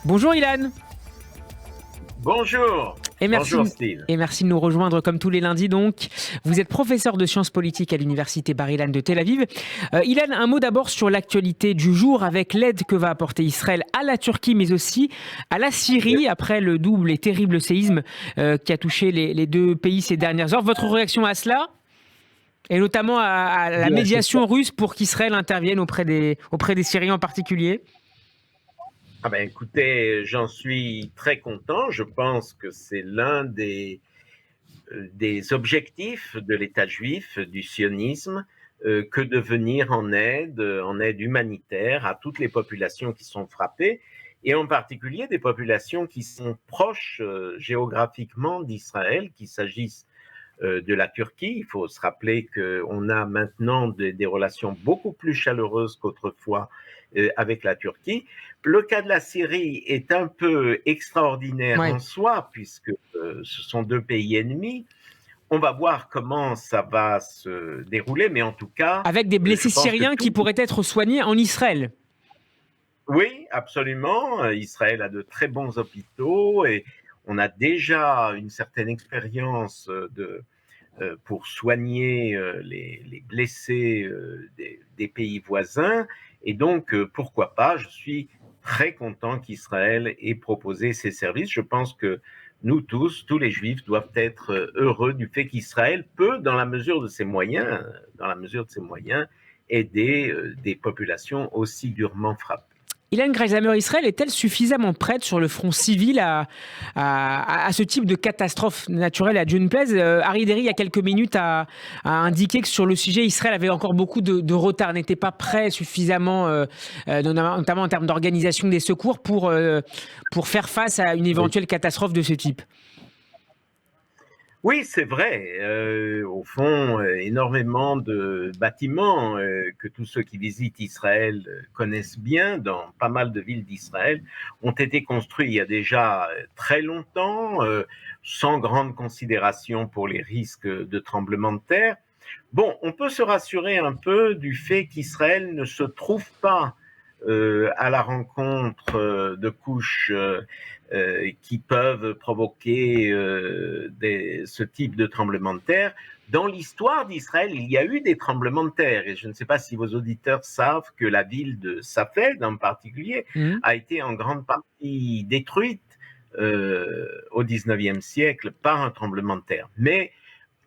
Bonjour Ilan. Bonjour. Bonjour Steve. Et merci de nous rejoindre comme tous les lundis donc. Vous êtes professeur de sciences politiques à l'université Bar-Ilan de Tel Aviv. Ilan, un mot d'abord sur l'actualité du jour avec l'aide que va apporter Israël à la Turquie mais aussi à la Syrie après le double et terrible séisme qui a touché les deux pays ces dernières heures. Votre réaction à cela et notamment à la Bien, médiation russe pour qu'Israël intervienne auprès des Syriens en particulier? écoutez, j'en suis très content. Je pense que c'est l'un des objectifs de l'État juif, du sionisme, que de venir en aide humanitaire à toutes les populations qui sont frappées, et en particulier des populations qui sont proches géographiquement d'Israël, qu'il s'agisse de la Turquie. Il faut se rappeler qu'on a maintenant des relations beaucoup plus chaleureuses qu'autrefois avec la Turquie. Le cas de la Syrie est un peu extraordinaire en soi, puisque ce sont deux pays ennemis. On va voir comment ça va se dérouler, mais en tout cas... Avec des blessés syriens qui pourraient être soignés en Israël. Oui, absolument. Israël a de très bons hôpitaux et on a déjà une certaine expérience pour soigner les blessés des pays voisins. Et donc, pourquoi pas, je suis très content qu'Israël ait proposé ces services. Je pense que nous tous les Juifs, doivent être heureux du fait qu'Israël peut, dans la mesure de ses moyens, aider des populations aussi durement frappées. Ilan Graisamer, Israël est-elle suffisamment prête sur le front civil à ce type de catastrophe naturelle, à Dieu ne plaise? Harry Deri, il y a quelques minutes, a indiqué que sur le sujet, Israël avait encore beaucoup de retard, n'était pas prêt suffisamment, notamment en termes d'organisation des secours, pour faire face à une éventuelle catastrophe de ce type. Oui, c'est vrai. Au fond, énormément de bâtiments que tous ceux qui visitent Israël connaissent bien, dans pas mal de villes d'Israël, ont été construits il y a déjà très longtemps, sans grande considération pour les risques de tremblement de terre. Bon, on peut se rassurer un peu du fait qu'Israël ne se trouve pas à la rencontre de couches qui peuvent provoquer ce type de tremblement de terre. Dans l'histoire d'Israël, il y a eu des tremblements de terre, et je ne sais pas si vos auditeurs savent que la ville de Safed, en particulier, a été en grande partie détruite au XIXe siècle par un tremblement de terre. Mais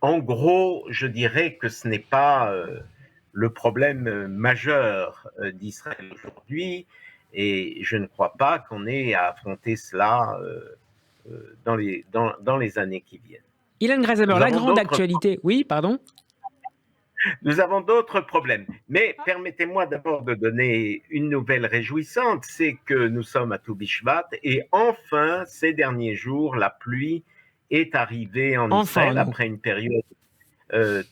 en gros, je dirais que ce n'est pas le problème majeur d'Israël aujourd'hui, et je ne crois pas qu'on ait à affronter cela dans les années qui viennent. Ilan Graisamer, la grande actualité... Oui, pardon. Nous avons d'autres problèmes, mais permettez-moi d'abord de donner une nouvelle réjouissante, c'est que nous sommes à Tou Bishvat et enfin, ces derniers jours, la pluie est arrivée en Israël après une période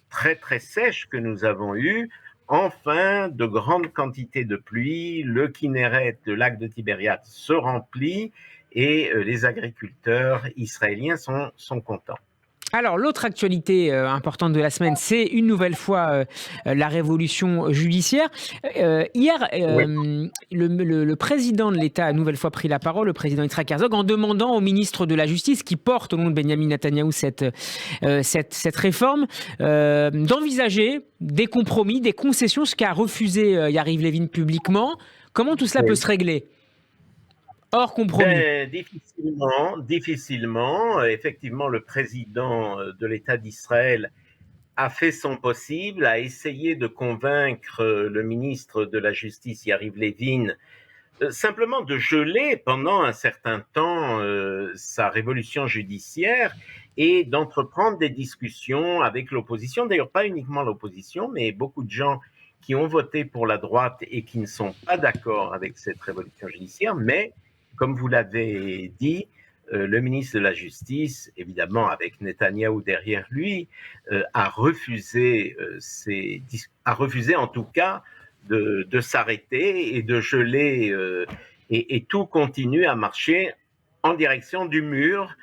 très très sèche que nous avons eue. Enfin, de grandes quantités de pluie, le Kinneret, le lac de Tibériade se remplit et les agriculteurs israéliens sont contents. Alors, l'autre actualité importante de la semaine, c'est une nouvelle fois la révolution judiciaire. Hier, le président de l'État a une nouvelle fois pris la parole, le président Yitzhak Herzog, en demandant au ministre de la Justice, qui porte au nom de Benyamin Netanyahou cette réforme, d'envisager des compromis, des concessions, ce qu'a refusé Yariv Levin publiquement. Comment tout cela peut se régler ? Hors compromis. Difficilement. Effectivement, le président de l'État d'Israël a fait son possible, a essayé de convaincre le ministre de la Justice, Yariv Levin, simplement de geler pendant un certain temps sa révolution judiciaire et d'entreprendre des discussions avec l'opposition. D'ailleurs, pas uniquement l'opposition, mais beaucoup de gens qui ont voté pour la droite et qui ne sont pas d'accord avec cette révolution judiciaire, mais comme vous l'avez dit, le ministre de la Justice, évidemment avec Netanyahou derrière lui, a refusé en tout cas de s'arrêter et de geler, et tout continue à marcher en direction du mur,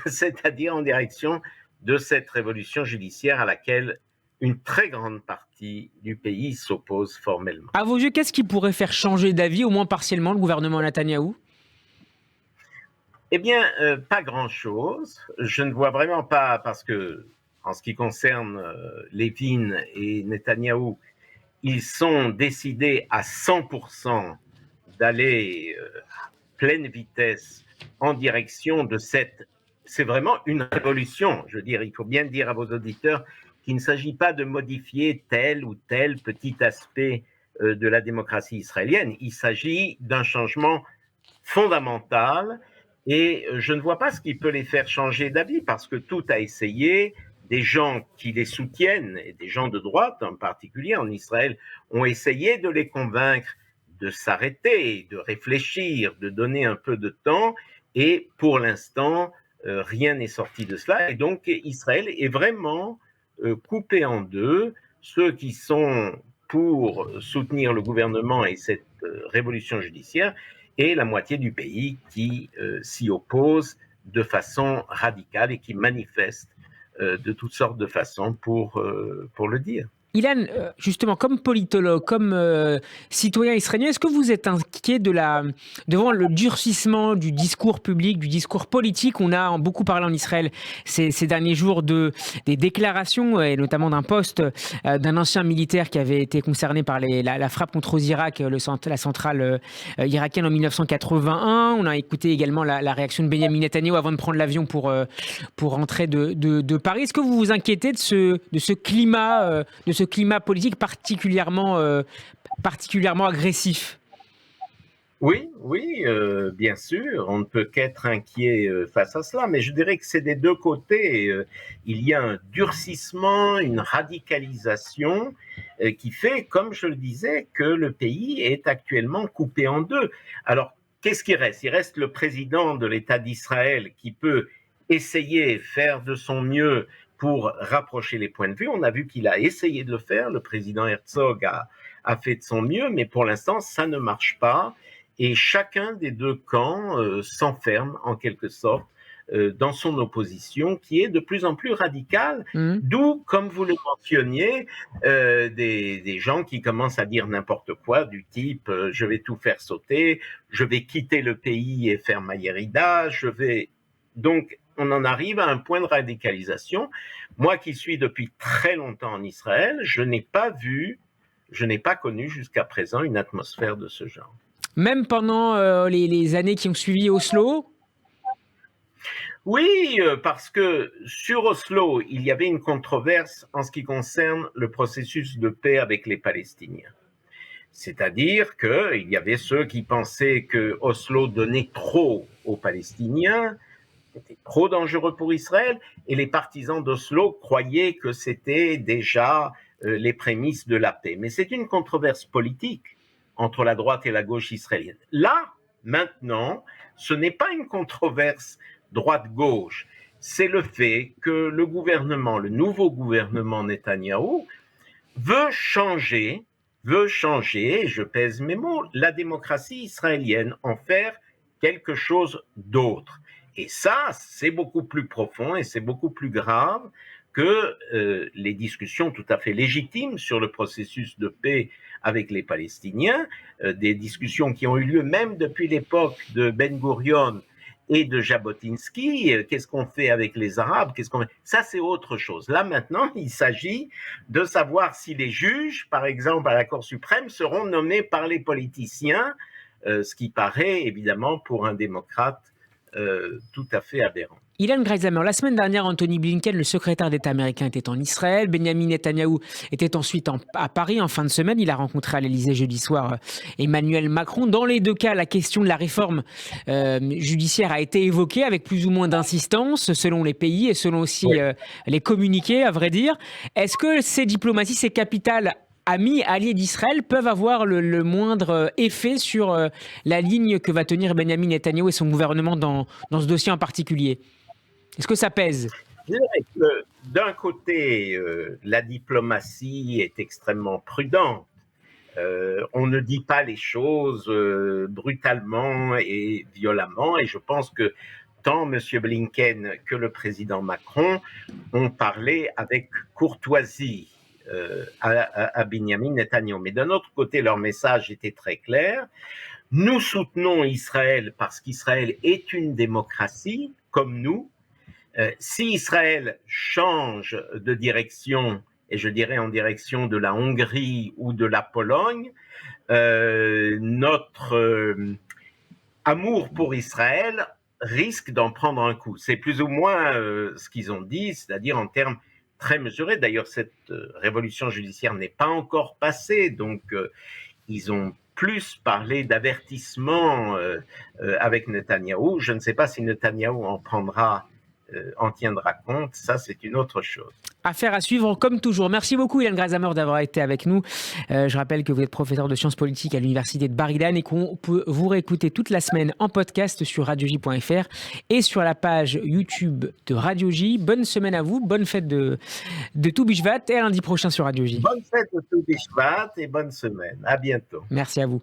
c'est-à-dire en direction de cette révolution judiciaire à laquelle une très grande partie du pays s'oppose formellement. À vos yeux, qu'est-ce qui pourrait faire changer d'avis, au moins partiellement, le gouvernement Netanyahou ? Eh bien, pas grand-chose. Je ne vois vraiment pas, parce que en ce qui concerne Levin et Netanyahou, ils sont décidés à 100% d'aller à pleine vitesse en direction de cette... C'est vraiment une révolution. Je veux dire, il faut bien dire à vos auditeurs qu'il ne s'agit pas de modifier tel ou tel petit aspect de la démocratie israélienne. Il s'agit d'un changement fondamental et je ne vois pas ce qui peut les faire changer d'avis parce que tout a essayé. Des gens qui les soutiennent, et des gens de droite en particulier en Israël, ont essayé de les convaincre de s'arrêter, de réfléchir, de donner un peu de temps. Et pour l'instant, rien n'est sorti de cela. Et donc, Israël est vraiment coupé en deux. Ceux qui sont pour soutenir le gouvernement et cette révolution judiciaire, et la moitié du pays qui s'y oppose de façon radicale et qui manifeste de toutes sortes de façons pour le dire. Ilan, justement, comme politologue, comme citoyen israélien, est-ce que vous êtes inquiet devant le durcissement du discours public, du discours politique? On a beaucoup parlé en Israël ces derniers jours des déclarations, et notamment d'un poste d'un ancien militaire qui avait été concerné par la frappe contre Irak, la centrale irakienne en 1981. On a écouté également la réaction de Benjamin Netanyahu avant de prendre l'avion pour rentrer de Paris. Est-ce que vous vous inquiétez de ce climat politique particulièrement agressif? Oui, oui, bien sûr, on ne peut qu'être inquiet face à cela, mais je dirais que c'est des deux côtés. Il y a un durcissement, une radicalisation qui fait, comme je le disais, que le pays est actuellement coupé en deux. Alors, qu'est-ce qui reste? Il reste le président de l'État d'Israël qui peut essayer, faire de son mieux pour rapprocher les points de vue. On a vu qu'il a essayé de le faire, le président Herzog a fait de son mieux, mais pour l'instant, ça ne marche pas. Et chacun des deux camps s'enferme en quelque sorte dans son opposition qui est de plus en plus radicale, d'où, comme vous le mentionniez, des gens qui commencent à dire n'importe quoi du type je vais tout faire sauter, je vais quitter le pays et faire ma yérida, je vais... Donc, on en arrive à un point de radicalisation. Moi qui suis depuis très longtemps en Israël, je n'ai pas connu jusqu'à présent une atmosphère de ce genre. Même pendant les années qui ont suivi Oslo? Oui, parce que sur Oslo, il y avait une controverse en ce qui concerne le processus de paix avec les Palestiniens. C'est-à-dire qu'il y avait ceux qui pensaient que Oslo donnait trop aux Palestiniens, c'était trop dangereux pour Israël, et les partisans d'Oslo croyaient que c'était déjà les prémices de la paix. Mais c'est une controverse politique entre la droite et la gauche israélienne. Là, maintenant, ce n'est pas une controverse droite-gauche, c'est le fait que le gouvernement, le nouveau gouvernement Netanyahou, veut changer, je pèse mes mots, la démocratie israélienne, en faire quelque chose d'autre. Et ça, c'est beaucoup plus profond et c'est beaucoup plus grave que les discussions tout à fait légitimes sur le processus de paix avec les Palestiniens, des discussions qui ont eu lieu même depuis l'époque de Ben Gurion et de Jabotinsky. Qu'est-ce qu'on fait avec les Arabes? Ça, c'est autre chose. Là, maintenant, il s'agit de savoir si les juges, par exemple à la Cour suprême, seront nommés par les politiciens, ce qui paraît évidemment pour un démocrate tout à fait aberrant. Ilan Graisamer, la semaine dernière, Anthony Blinken, le secrétaire d'État américain, était en Israël. Benjamin Netanyahou était ensuite à Paris en fin de semaine. Il a rencontré à l'Élysée jeudi soir Emmanuel Macron. Dans les deux cas, la question de la réforme judiciaire a été évoquée avec plus ou moins d'insistance selon les pays et selon aussi les communiqués, à vrai dire. Est-ce que ces diplomaties, ces capitales amis, alliés d'Israël, peuvent avoir le moindre effet sur la ligne que va tenir Benjamin Netanyahou et son gouvernement dans ce dossier en particulier? Est-ce que ça pèse? Je dirais que d'un côté, la diplomatie est extrêmement prudente. On ne dit pas les choses brutalement et violemment, et je pense que tant M. Blinken que le président Macron ont parlé avec courtoisie à Benjamin Netanyahu. Mais d'un autre côté, leur message était très clair. Nous soutenons Israël parce qu'Israël est une démocratie, comme nous. Si Israël change de direction, et je dirais en direction de la Hongrie ou de la Pologne, notre amour pour Israël risque d'en prendre un coup. C'est plus ou moins ce qu'ils ont dit, c'est-à-dire en termes très mesurés. D'ailleurs, cette révolution judiciaire n'est pas encore passée, donc ils ont plus parlé d'avertissement avec Netanyahou. Je ne sais pas si Netanyahou en tiendra compte. Ça, c'est une autre chose. Affaire à suivre comme toujours. Merci beaucoup Ilan Grazamer d'avoir été avec nous. Je rappelle que vous êtes professeur de sciences politiques à l'université de Bar-Ilan et qu'on peut vous réécouter toute la semaine en podcast sur radioj.fr et sur la page YouTube de Radio J. Bonne semaine à vous, bonne fête de Tou Bishvat et à lundi prochain sur Radio J. Bonne fête de Tou Bishvat et bonne semaine. À bientôt. Merci à vous.